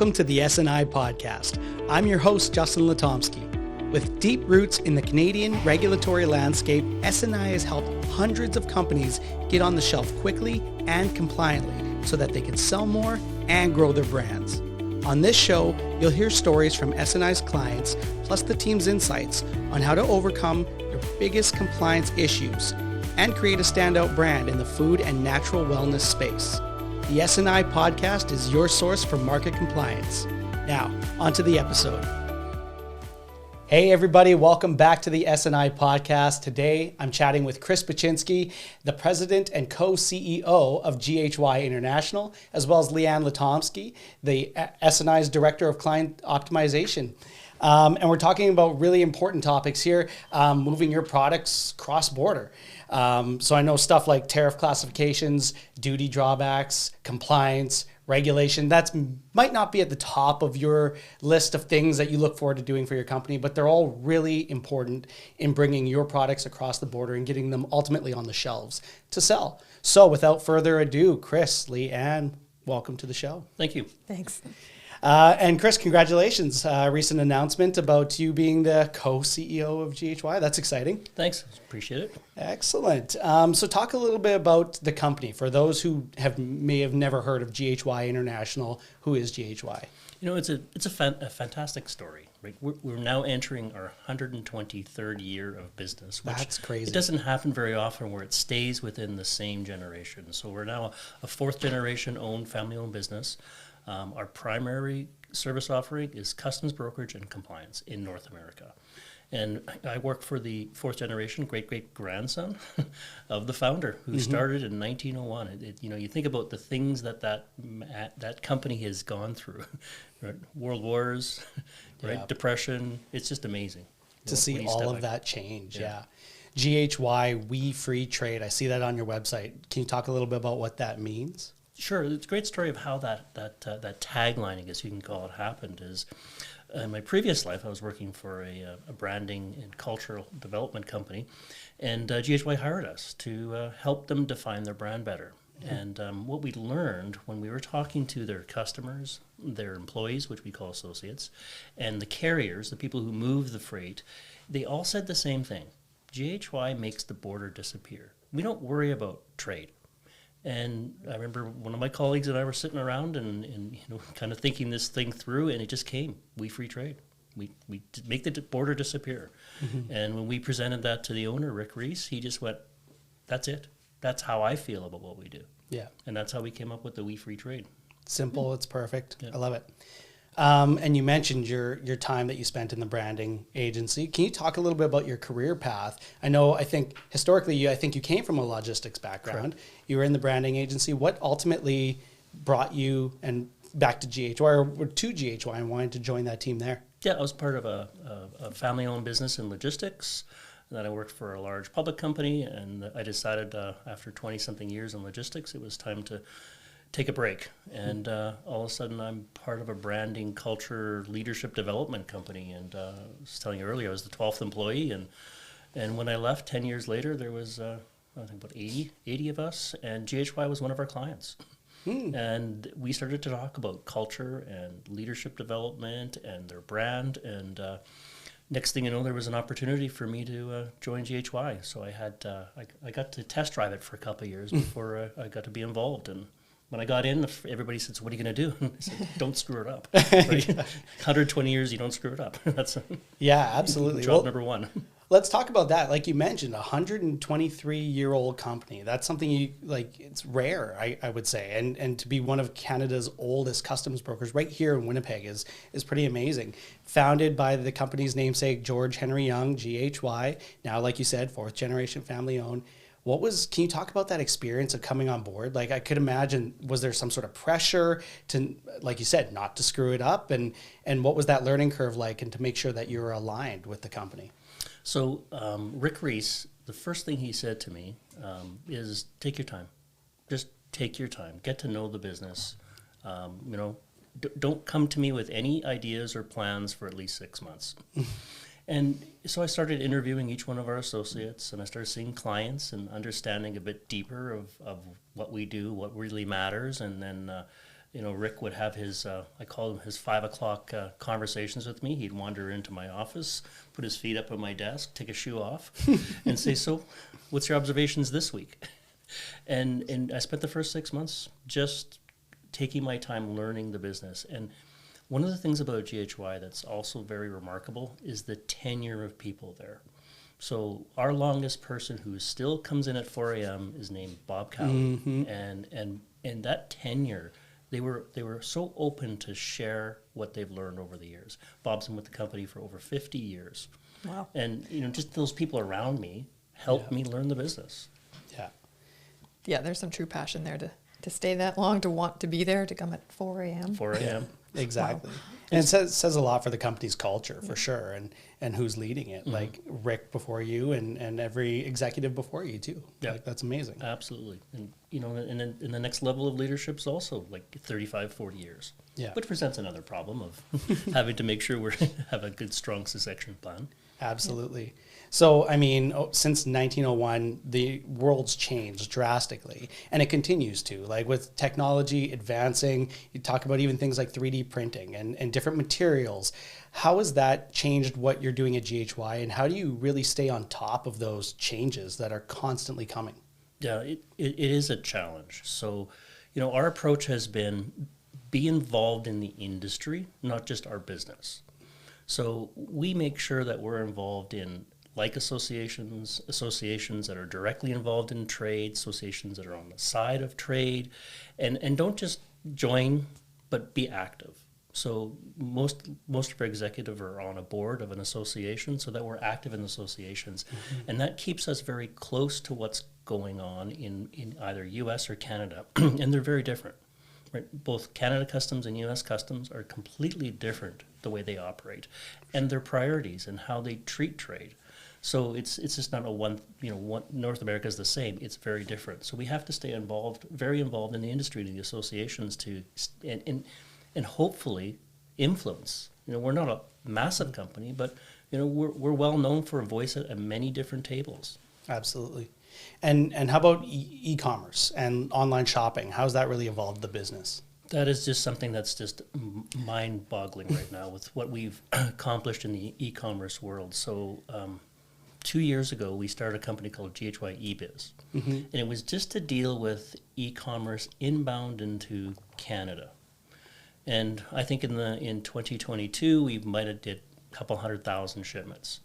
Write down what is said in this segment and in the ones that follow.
Welcome to the SNI Podcast. I'm your host, Justin Lutomsky. With deep roots in the Canadian regulatory landscape, SNI has helped hundreds of companies get on the shelf quickly and compliantly so that they can sell more and grow their brands. On this show, you'll hear stories from SNI's clients, plus the team's insights on how to overcome your biggest compliance issues and create a standout brand in the food and natural wellness space. The SNI Podcast is your source for market compliance. Now, onto the episode. Hey everybody, welcome back to the SNI Podcast. Today, I'm chatting with Chris Bachinski, the president and co-CEO of GHY International, as well as Leanne Lutomsky, the SNI's director of client optimization. And we're talking about really important topics here, moving your products cross-border. So I know stuff like tariff classifications, duty drawbacks, compliance, regulation, might not be at the top of your list of things that you look forward to doing for your company, but they're all really important in bringing your products across the border and getting them ultimately on the shelves to sell. So without further ado, Chris, Leanne, welcome to the show. Thank you. Thanks. And Chris, congratulations. Recent announcement about you being the co-CEO of GHY. That's exciting. Thanks. Appreciate it. Excellent. So talk a little bit about the company. For those who may have never heard of GHY International, who is GHY? You know, it's a fantastic story. Right? We're now entering our 123rd year of business. Which That's crazy. It doesn't happen very often where it stays within the same generation. So we're now a fourth generation owned, family-owned business. Our primary service offering is customs brokerage and compliance in North America. And I work for the fourth generation, great-great-grandson of the founder who started in 1901. You think about the things that company has gone through, right? World wars, right? Yeah. Depression. It's just amazing. To see all of that change, yeah. GHY, We Free Trade. I see that on your website. Can you talk a little bit about what that means? Sure. It's a great story of how that tagline, I guess you can call it, happened. Is in my previous life, I was working for a branding and cultural development company, and GHY hired us to help them define their brand better. And what we learned when we were talking to their customers, their employees, which we call associates, and the carriers, the people who move the freight, they all said the same thing. GHY makes the border disappear. We don't worry about trade. And I remember one of my colleagues and I were sitting around and kind of thinking this thing through, and it just came. We free trade. We make the border disappear. And when we presented that to the owner, Rick Reese, he just went, that's it. That's how I feel about what we do. Yeah. And that's how we came up with the We Free Trade. Simple, it's perfect. Yeah. I love it. And you mentioned your time that you spent in the branding agency. Can you talk a little bit about your career path? I think historically, you came from a logistics background. Correct. You were in the branding agency. What ultimately brought you and back to GHY or to GHY and wanted to join that team there? Yeah, I was part of a family-owned business in logistics. And then I worked for a large public company, and I decided after 20-something years in logistics, it was time to take a break. And all of a sudden, I'm part of a branding, culture, leadership development company. And I was telling you earlier, I was the 12th employee. And when I left 10 years later, there was, I think, about 80 of us. And GHY was one of our clients. And we started to talk about culture and leadership development and their brand. And next thing you know, there was an opportunity for me to join GHY. So I got to test drive it for a couple of years before I got to be involved. And when I got in, everybody said, so what are you going to do? I said, don't screw it up. Right? 120 years, you don't screw it up. That's absolutely. Job number one. Let's talk about that. Like you mentioned, a 123-year-old company. that's something it's rare, I would say. And to be one of Canada's oldest customs brokers right here in Winnipeg is pretty amazing. Founded by the company's namesake, George Henry Young, GHY. Now, like you said, fourth generation family owned. Can you talk about that experience of coming on board? Like I could imagine, was there some sort of pressure to, like you said, not to screw it up? And what was that learning curve like, and to make sure that you were aligned with the company? So Rick Reese, the first thing he said to me is take your time. Just take your time. Get to know the business. Don't come to me with any ideas or plans for at least 6 months. And so I started interviewing each one of our associates, and I started seeing clients and understanding a bit deeper of what we do, what really matters. And then Rick would have his, I call them his 5 o'clock conversations with me. He'd wander into my office, put his feet up on my desk, take a shoe off, and say, so what's your observations this week? And I spent the first 6 months just taking my time learning the business. And one of the things about GHY that's also very remarkable is the tenure of people there. So our longest person who still comes in at 4 a.m. is named Bob Cowley. And that tenure, they were so open to share what they've learned over the years. Bob's been with the company for over 50 years. Wow. And just those people around me helped me learn the business. Yeah. Yeah, there's some true passion there to stay that long, to want to be there, to come at 4 a.m. 4 a.m. Exactly. Wow. And it says a lot for the company's culture, for sure, and who's leading it. Like Rick before you and every executive before you, too. Yeah. Like, that's amazing. Absolutely. And, and then the next level of leadership is also like 35, 40 years. Yeah. Which presents another problem of having to make sure we have a good, strong succession plan. Absolutely. So, I mean, since 1901, the world's changed drastically, and it continues to. Like with technology advancing, you talk about even things like 3D printing and different materials. How has that changed what you're doing at GHY, and how do you really stay on top of those changes that are constantly coming? Yeah, it is a challenge. So, our approach has been be involved in the industry, not just our business. So we make sure that we're involved in associations that are directly involved in trade, associations that are on the side of trade, and don't just join, but be active. So most of our executive are on a board of an association, so that we're active in associations, and that keeps us very close to what's going on in either U.S. or Canada, and they're very different. Right? Both Canada Customs and U.S. Customs are completely different the way they operate, and their priorities and how they treat trade. So it's just not one North America is the same. It's very different. So we have to stay very involved in the industry, in the associations, and hopefully influence. We're not a massive company, but we're well known for a voice at many different tables. Absolutely. And how about e-commerce and online shopping? How's that really evolved the business? That is just something that's just mind-boggling right now with what we've accomplished in the e-commerce world. So 2 years ago, we started a company called GHY eBiz, and it was just to deal with e-commerce inbound into Canada. And I think in 2022, we might have did a couple 100,000 shipments.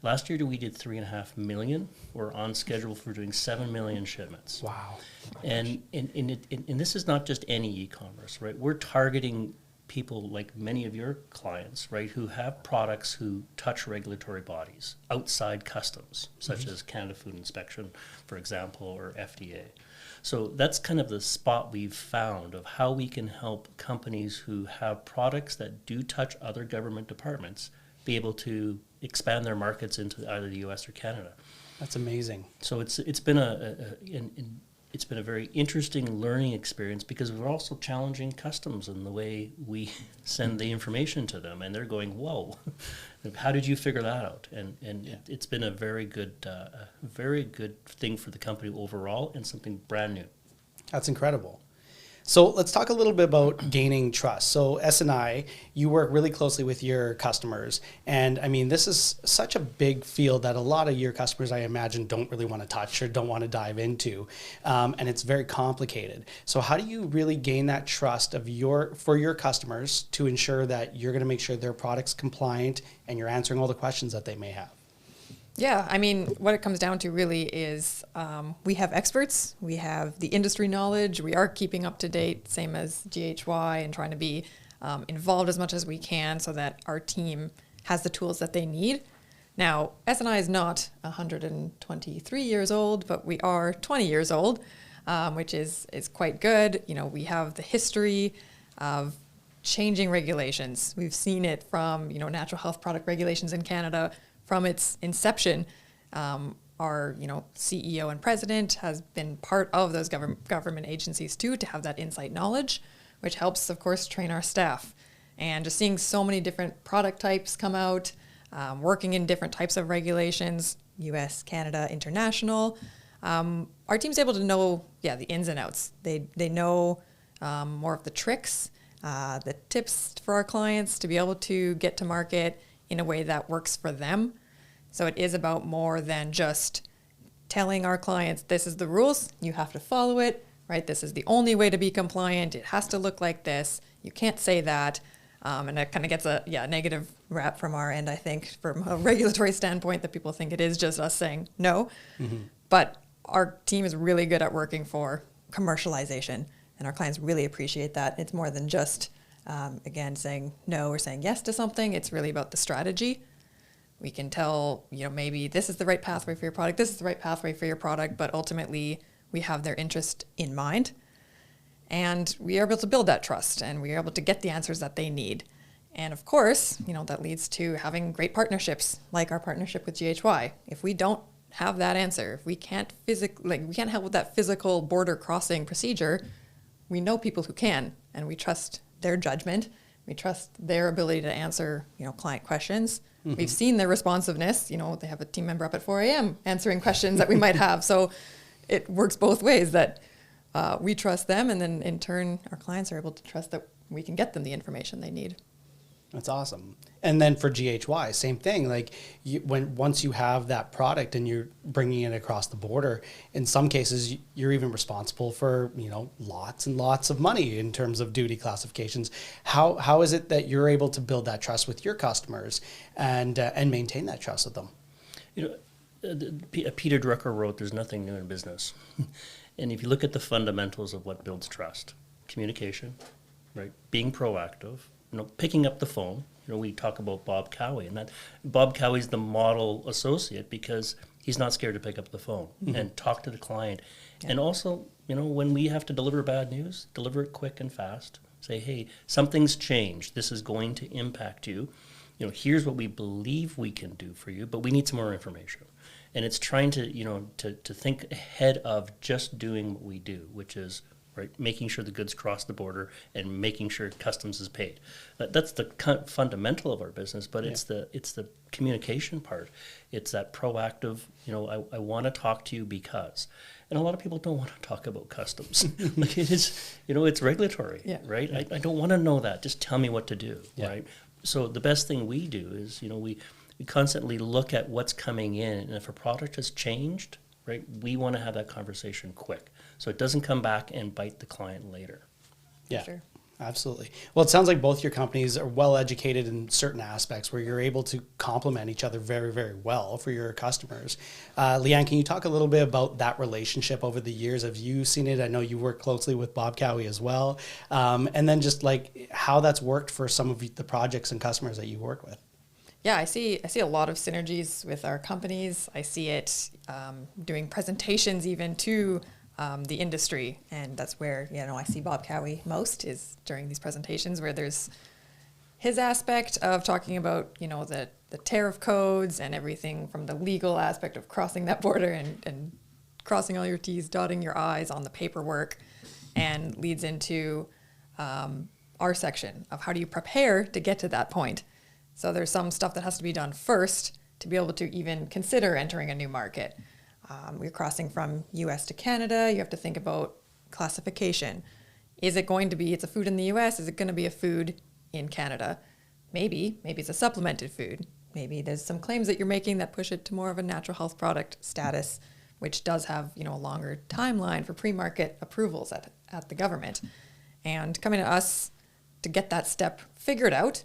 Last year, we did 3.5 million. We're on schedule for doing 7 million shipments. Wow. And this is not just any e-commerce, right? We're targeting people like many of your clients, right, who have products who touch regulatory bodies outside customs, such as Canada Food Inspection, for example, or FDA. So that's kind of the spot we've found of how we can help companies who have products that do touch other government departments be able to expand their markets into either the U.S. or Canada. That's amazing. So it's been it's been a very interesting learning experience because we're also challenging customs in the way we send the information to them, and they're going, "Whoa, how did you figure that out?" And it's been a very good thing for the company overall, and something brand new. That's incredible. So let's talk a little bit about gaining trust. So SNI, you work really closely with your customers. And I mean, this is such a big field that a lot of your customers, I imagine, don't really want to touch or don't want to dive into. And it's very complicated. So how do you really gain that trust for your customers to ensure that you're going to make sure their product's compliant and you're answering all the questions that they may have? Yeah, I mean, what it comes down to really is we have experts, we have the industry knowledge, we are keeping up to date, same as GHY, and trying to be involved as much as we can so that our team has the tools that they need. Now, SNI is not 123 years old, but we are 20 years old, which is quite good. We have the history of changing regulations. We've seen it from, natural health product regulations in Canada. From its inception, our CEO and president has been part of those government agencies too, to have that insight knowledge, which helps, of course, train our staff. And just seeing so many different product types come out, working in different types of regulations, U.S., Canada, international, our team's able to know, the ins and outs. They know more of the tricks, the tips for our clients to be able to get to market in a way that works for them. So it is about more than just telling our clients, this is the rules, you have to follow it, right? This is the only way to be compliant. It has to look like this. You can't say that. And that kind of gets a negative rap from our end, I think, from a regulatory standpoint, that people think it is just us saying no. Mm-hmm. But our team is really good at working for commercialization, and our clients really appreciate that. It's more than just, again, saying no or saying yes to something. It's really about the strategy. We can tell, maybe this is the right pathway for your product, this is the right pathway for your product, but ultimately we have their interest in mind. And we are able to build that trust, and we are able to get the answers that they need. And of course, that leads to having great partnerships, like our partnership with GHY. If we don't have that answer, if we can't we can't help with that physical border crossing procedure, we know people who can, and we trust their judgment. We trust their ability to answer, client questions. Mm-hmm. We've seen their responsiveness. They have a team member up at 4 a.m. answering questions that we might have. So it works both ways, that we trust them, and then in turn, our clients are able to trust that we can get them the information they need. That's awesome. And then for GHY, same thing. Like once you have that product and you're bringing it across the border, in some cases you're even responsible for lots and lots of money in terms of duty classifications. How is it that you're able to build that trust with your customers and maintain that trust with them? Peter Drucker wrote, "There's nothing new in business." And if you look at the fundamentals of what builds trust, communication, right, being proactive. Picking up the phone. We talk about Bob Cowie, and that Bob Cowie's the model associate because he's not scared to pick up the phone mm-hmm. and talk to the client. Yeah. And also, when we have to deliver bad news, deliver it quick and fast. Say, hey, something's changed. This is going to impact you. Here's what we believe we can do for you, but we need some more information. And it's trying to, to think ahead of just doing what we do, which is right, making sure the goods cross the border and making sure customs is paid. That's the fundamental of our business, but it's the communication part. It's that proactive, I want to talk to you because. And a lot of people don't want to talk about customs. Like it is, it's regulatory, right? Yeah. I don't want to know that. Just tell me what to do, right? So the best thing we do is, we constantly look at what's coming in, and if a product has changed, right, we want to have that conversation quick so it doesn't come back and bite the client later. Yeah, sure. Absolutely. Well, it sounds like both your companies are well educated in certain aspects where you're able to complement each other very, very well for your customers. Leanne, can you talk a little bit about that relationship over the years? Have you seen it? I know you work closely with Bob Cowie as well. And then just like how that's worked for some of the projects and customers that you work with. Yeah, I see a lot of synergies with our companies. I see it doing presentations even to the industry, and that's where I see Bob Cowie most, is during these presentations where there's his aspect of talking about the tariff codes and everything from the legal aspect of crossing that border and crossing all your T's, dotting your I's on the paperwork, and leads into our section of how do you prepare to get to that point. So there's some stuff that has to be done first to be able to even consider entering a new market. We're crossing from US to Canada. You have to think about classification. Is it going to be, it's a food in the US, is it going to be a food in Canada? Maybe it's a supplemented food. Maybe there's some claims that you're making that push it to more of a natural health product status, which does have, a longer timeline for pre-market approvals at the government. And coming to us to get that step figured out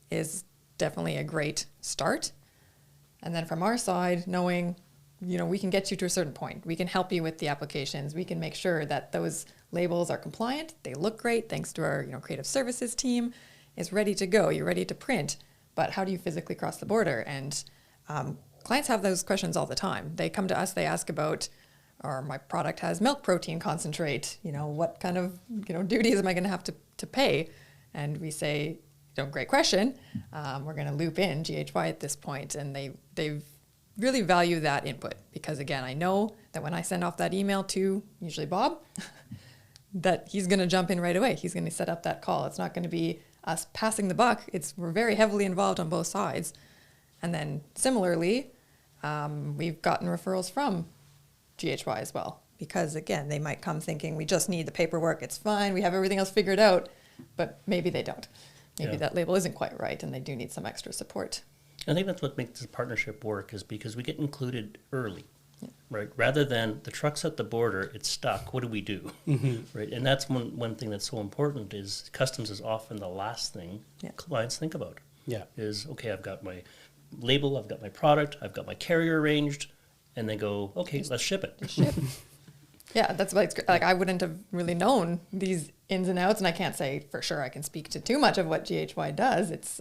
is definitely a great start. And then from our side, knowing, we can get you to a certain point. We can help you with the applications. We can make sure that those labels are compliant. They look great thanks to our, creative services team is ready to go. You're ready to print. But how do you physically cross the border? And clients have those questions all the time. They come to us, they ask about, or my product has milk protein concentrate. What kind of, duties am I going to have to pay? And we say, great question. We're going to loop in GHY at this point, and they've really value that input because, again, I know that when I send off that email to usually Bob, that he's going to jump in right away. He's going to set up that call. It's not going to be us passing the buck. We're very heavily involved on both sides. And then similarly, we've gotten referrals from GHY as well. because again, they might come thinking we just need the paperwork, it's fine, we have everything else figured out, but maybe they don't. Maybe that label isn't quite right and they do need some extra support. I think that's what makes the partnership work, is because we get included early, right? Rather than the truck's at the border, it's stuck, what do we do? Right? And that's one thing that's so important, is customs is often the last thing clients think about. Is, okay, I've got my label, I've got my product, I've got my carrier arranged, and they go, okay, let's ship it. Yeah, that's why it's like I wouldn't have really known these ins and outs, and I can't say for sure I can speak to too much of what GHY does. It's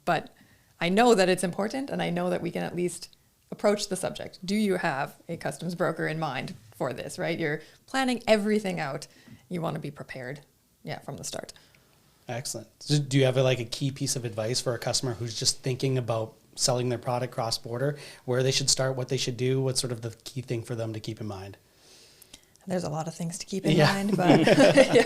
but I know that it's important, and I know that we can at least approach the subject. Do you have a customs broker in mind for this, right? You're planning everything out. You want to be prepared, from the start. Excellent. So do you have a key piece of advice for a customer who's just thinking about selling their product cross-border, where they should start, what they should do? What's sort of the key thing for them to keep in mind? There's a lot of things to keep in mind, but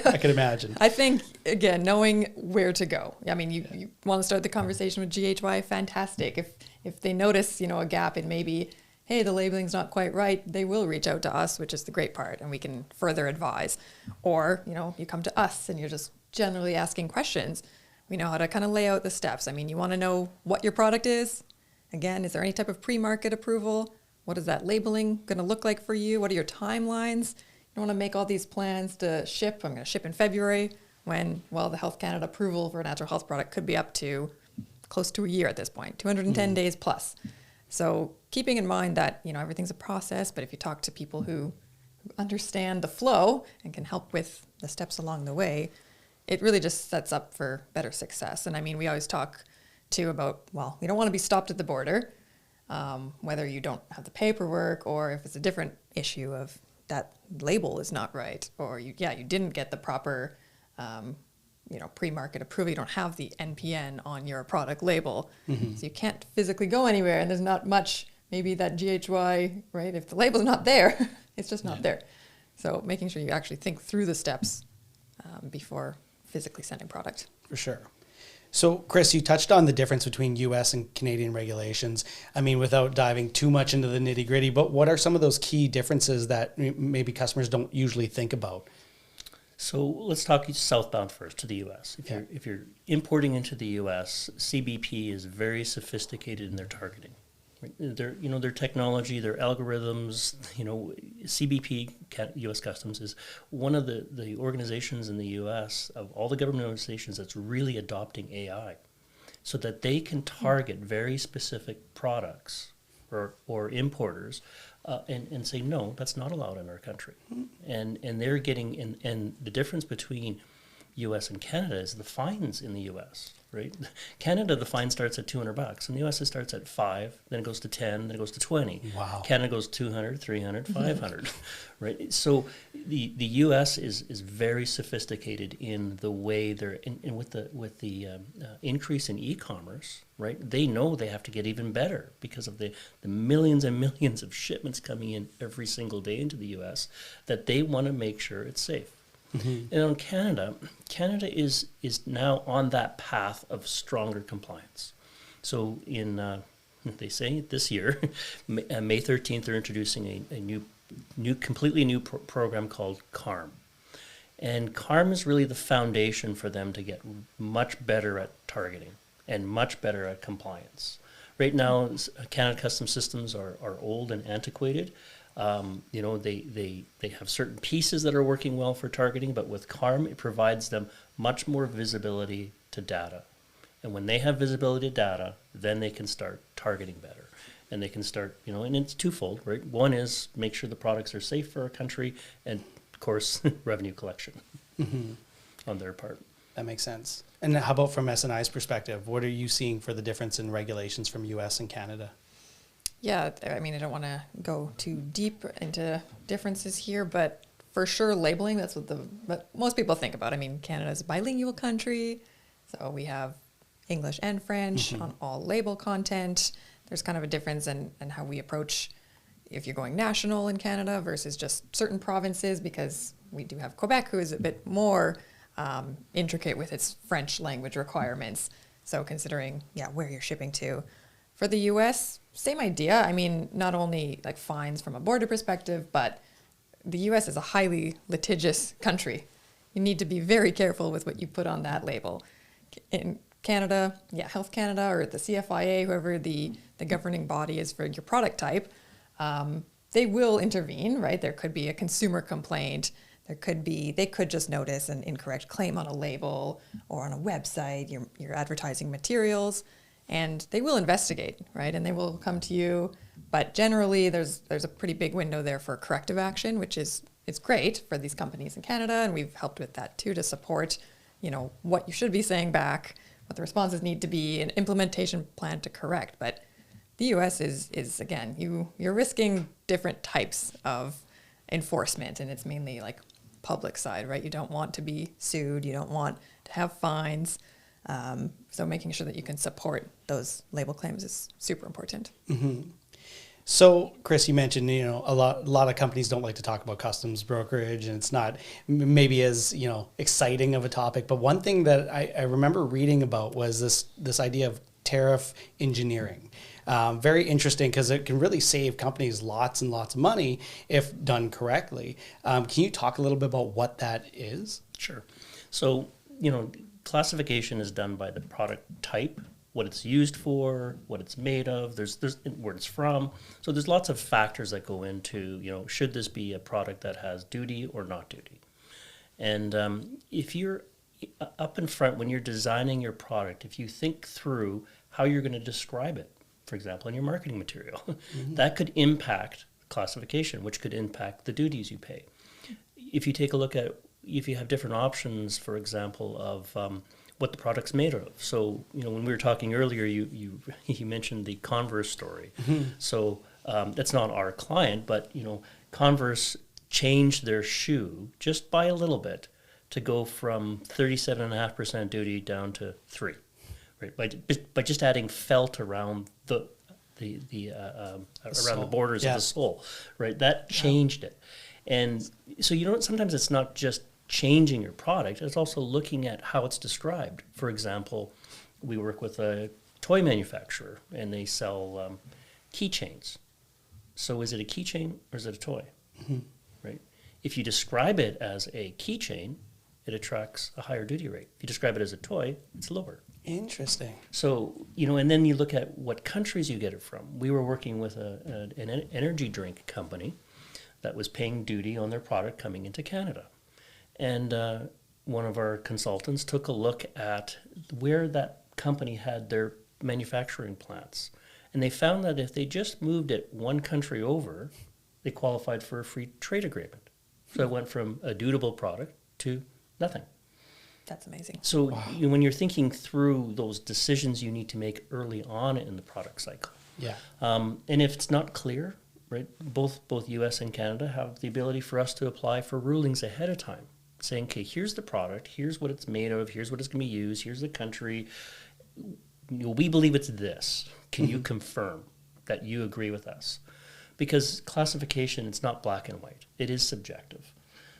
I can imagine. I think, again, knowing where to go. I mean, you want to start the conversation with GHY, fantastic. If they notice, a gap in maybe, hey, the labeling's not quite right, they will reach out to us, which is the great part, and we can further advise. Or, you come to us and you're just generally asking questions. We know how to kind of lay out the steps. I mean, you want to know what your product is. Again, is there any type of pre-market approval? What is that labeling going to look like for you? What are your timelines? You don't want to make all these plans to ship. I'm going to ship in February when, the Health Canada approval for a natural health product could be up to close to a year at this point, 210 days plus. So keeping in mind that, everything's a process, but if you talk to people who understand the flow and can help with the steps along the way, it really just sets up for better success. And I mean, we always talk too about, we don't want to be stopped at the border, whether you don't have the paperwork or if it's a different issue of that label is not right, or you didn't get the proper, pre-market approval. You don't have the NPN on your product label. So you can't physically go anywhere, and there's not much, maybe that GHY, right? If the label's not there, it's just not there. So making sure you actually think through the steps before physically sending product. For sure. So, Chris, you touched on the difference between U.S. and Canadian regulations. I mean, without diving too much into the nitty gritty, but what are some of those key differences that maybe customers don't usually think about? So let's talk southbound first to the U.S. If you're importing into the U.S., CBP is very sophisticated in their targeting. Right? Their technology, their algorithms. CBP, U.S. Customs, is one of the organizations in the U.S. of all the government organizations that's really adopting AI, so that they can target very specific products or importers, and say, no, that's not allowed in our country. And they're getting, and the difference between U.S. and Canada is the fines in the U.S., right? Canada, the fine starts at $200. In the U.S., it starts at $5, then it goes to 10, then it goes to 20. Wow. Canada goes 200, 300, 500, right? So the U.S. is very sophisticated in the way they're, and with the increase in e-commerce, right? They know they have to get even better because of the millions and millions of shipments coming in every single day into the U.S., that they want to make sure it's safe. And on Canada is now on that path of stronger compliance. So they say this year, May 13th, they're introducing a completely new program called CARM. And CARM is really the foundation for them to get much better at targeting and much better at compliance. Right now, Canada Customs systems are old and antiquated. They have certain pieces that are working well for targeting, but with CARM, it provides them much more visibility to data. And when they have visibility to data, then they can start targeting better. And they can start, and it's twofold, right? One is make sure the products are safe for our country, and of course, revenue collection on their part. That makes sense. And how about from SNI's perspective? What are you seeing for the difference in regulations from U.S. and Canada? Yeah, I mean, I don't want to go too deep into differences here, but for sure labeling, that's what most people think about. I mean, Canada's a bilingual country, so we have English and French on all label content. There's kind of a difference in how we approach if you're going national in Canada versus just certain provinces, because we do have Quebec, who is a bit more intricate with its French language requirements. So considering, where you're shipping to. For the U.S., same idea. I mean, not only like fines from a border perspective, but the US is a highly litigious country. You need to be very careful with what you put on that label. In Canada, Health Canada or the CFIA, whoever the governing body is for your product type, they will intervene, right? There could be a consumer complaint. They could just notice an incorrect claim on a label or on a website, your advertising materials, and they will investigate, right? And they will come to you. But generally, there's a pretty big window there for corrective action, which is great for these companies in Canada, and we've helped with that too to support, what you should be saying back, what the responses need to be, an implementation plan to correct. But the U.S. is again, you're risking different types of enforcement, and it's mainly like public side, right? You don't want to be sued, you don't want to have fines. So making sure that you can support those label claims is super important. Mm-hmm. So, Chris, you mentioned, a lot of companies don't like to talk about customs brokerage, and it's not maybe as, exciting of a topic. But one thing that I remember reading about was this idea of tariff engineering. Very interesting because it can really save companies lots and lots of money if done correctly. Can you talk a little bit about what that is? Sure. So, classification is done by the product type, what it's used for, what it's made of, there's where it's from. So there's lots of factors that go into, should this be a product that has duty or not duty? And if you're up in front, when you're designing your product, if you think through how you're going to describe it, for example, in your marketing material, mm-hmm. that could impact classification, which could impact the duties you pay. If you take a look at, if you have different options, for example, of what the product's made of. So, when we were talking earlier, you mentioned the Converse story. Mm-hmm. So that's not our client, but, Converse changed their shoe just by a little bit to go from 37.5% duty down to 3%. Right, by just adding felt around the around the borders of the sole, right? That changed it, and so sometimes it's not just changing your product; it's also looking at how it's described. For example, we work with a toy manufacturer, and they sell keychains. So, is it a keychain or is it a toy? Mm-hmm. Right? If you describe it as a keychain, it attracts a higher duty rate. If you describe it as a toy, it's lower. Interesting. So, and then you look at what countries you get it from. We were working with an energy drink company that was paying duty on their product coming into Canada. And one of our consultants took a look at where that company had their manufacturing plants. And they found that if they just moved it one country over, they qualified for a free trade agreement. So it went from a dutiable product to nothing. That's amazing. So when you're thinking through those decisions you need to make early on in the product cycle. Yeah. And if it's not clear, right, both US and Canada have the ability for us to apply for rulings ahead of time, saying, okay, here's the product, here's what it's made of, here's what it's going to be used, here's the country. We believe it's this. Can you confirm that you agree with us? Because classification, it's not black and white. It is subjective.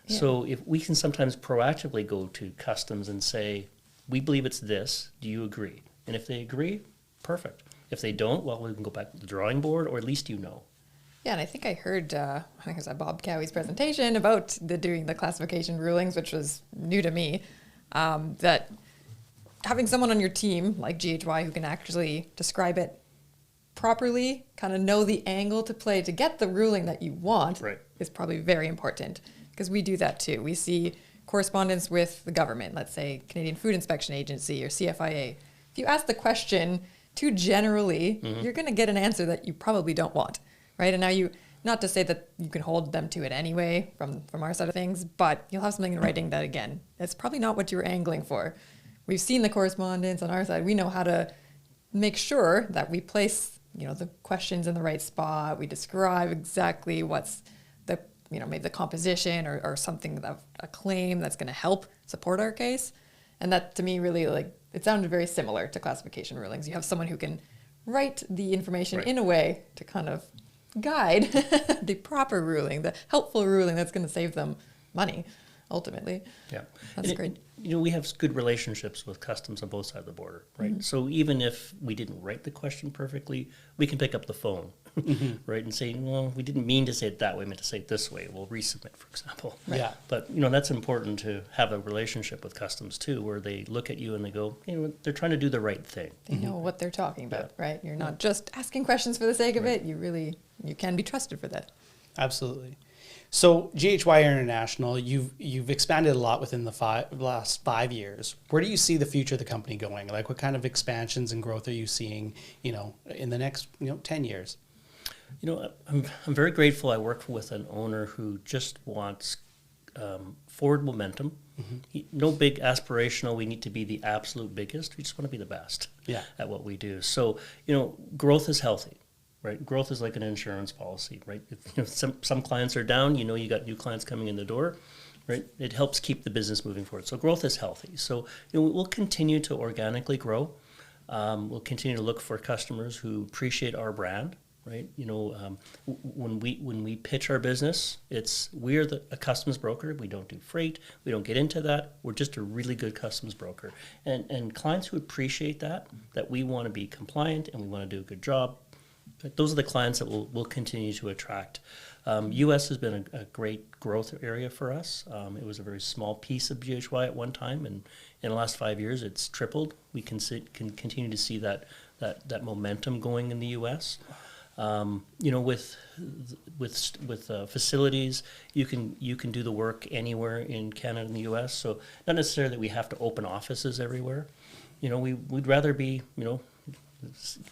Yeah. So if we can sometimes proactively go to customs and say, we believe it's this, do you agree? And if they agree, perfect. If they don't, well, we can go back to the drawing board, or at least Yeah, and I think I heard, I think it was at Bob Cowie's presentation about doing the classification rulings, which was new to me, that having someone on your team like GHY who can actually describe it properly, kind of know the angle to play to get the ruling that you want, right, is probably very important. Because we do that too. We see correspondence with the government, let's say Canadian Food Inspection Agency or CFIA. If you ask the question too generally, mm-hmm. you're going to get an answer that you probably don't want, right? And now not to say that you can hold them to it anyway from our side of things, but you'll have something in writing that, again, that's probably not what you were angling for. We've seen the correspondence on our side. We know how to make sure that we place, the questions in the right spot. We describe exactly what's the maybe the composition or something of a claim that's going to help support our case. And that, to me, really, it sounded very similar to classification rulings. You have someone who can write the information in a way to kind of guide the proper ruling, the helpful ruling that's going to save them money, ultimately. Yeah. That's great. We have good relationships with customs on both sides of the border, right? Mm-hmm. So even if we didn't write the question perfectly, we can pick up the phone right? And saying, well, we didn't mean to say it that way, we meant to say it this way. We'll resubmit, for example. Yeah. But, that's important to have a relationship with customs too, where they look at you and they go, they're trying to do the right thing. They know what they're talking about, right? You're not just asking questions for the sake of it. You can be trusted for that. Absolutely. So GHY International, you've expanded a lot within the last 5 years. Where do you see the future of the company going? Like, what kind of expansions and growth are you seeing, in the next, 10 years? I'm very grateful. I work with an owner who just wants forward momentum. No big aspirational, we need to be the absolute biggest. We just want to be the best at what we do. So, growth is healthy. Right, growth is like an insurance policy, right? If some clients are down, you got new clients coming in the door, right? It helps keep the business moving forward. So growth is healthy. So we'll continue to organically grow. We'll continue to look for customers who appreciate our brand, right? When we pitch our business, we're a customs broker. We don't do freight. We don't get into that. We're just a really good customs broker, and clients who appreciate that we want to be compliant and we want to do a good job. Those are the clients that we'll continue to attract. U.S. has been a great growth area for us. It was a very small piece of GHY at one time, and in the last 5 years, it's tripled. We can continue to see that momentum going in the U.S. With facilities, you can do the work anywhere in Canada and the U.S. So not necessarily that we have to open offices everywhere. We'd rather be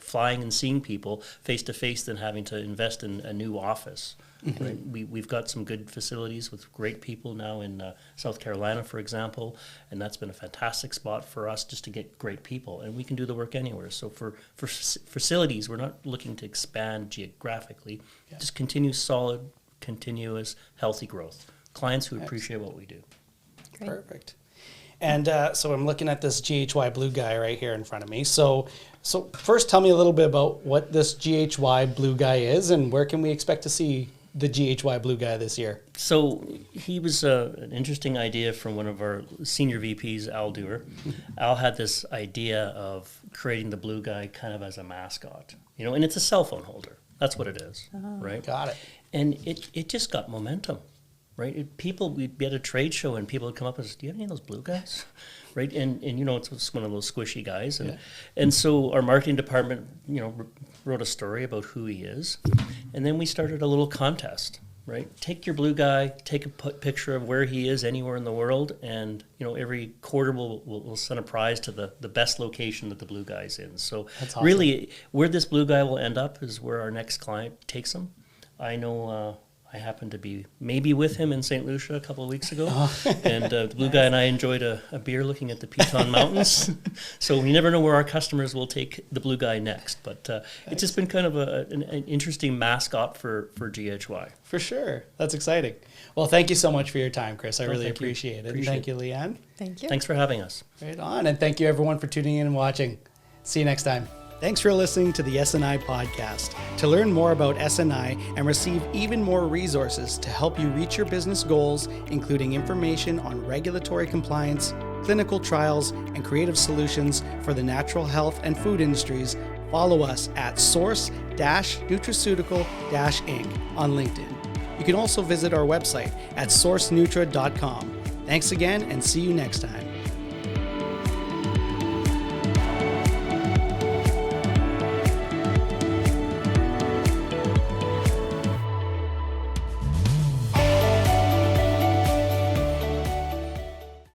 flying and seeing people face to face than having to invest in a new office. Right? We've got some good facilities with great people now in South Carolina, for example, and that's been a fantastic spot for us just to get great people, and we can do the work anywhere. So for facilities, we're not looking to expand geographically, just continue solid, continuous, healthy growth. Clients who appreciate what we do. Great. Perfect. And so I'm looking at this GHY blue guy right here in front of me. So first, tell me a little bit about what this GHY blue guy is, and where can we expect to see the GHY blue guy this year? So he was an interesting idea from one of our senior VPs, Al Dewar. Al had this idea of creating the blue guy kind of as a mascot, and it's a cell phone holder. That's what it is, right? Got it. And it just got momentum. Right, we'd be at a trade show and people would come up and say, "Do you have any of those blue guys?" Right, and it's one of those squishy guys, and so our marketing department, wrote a story about who he is, and then we started a little contest. Right, take your blue guy, take a picture of where he is anywhere in the world, and every quarter we'll send a prize to the best location that the blue guy's in. So that's awesome. Really, where this blue guy will end up is where our next client takes him. I know. I happened to be maybe with him in St. Lucia a couple of weeks ago, and the blue guy and I enjoyed a beer looking at the Piton Mountains. So we never know where our customers will take the blue guy next, but it's just been kind of an interesting mascot for GHY. For sure. That's exciting. Well, thank you so much for your time, Chris. I really appreciate it. And thank you, Leanne. Thank you. Thanks for having us. Right on, and thank you everyone for tuning in and watching. See you next time. Thanks for listening to the SNI Podcast. To learn more about SNI and receive even more resources to help you reach your business goals, including information on regulatory compliance, clinical trials, and creative solutions for the natural health and food industries, follow us at source-nutraceutical-inc on LinkedIn. You can also visit our website at sourcenutra.com. Thanks again, and see you next time.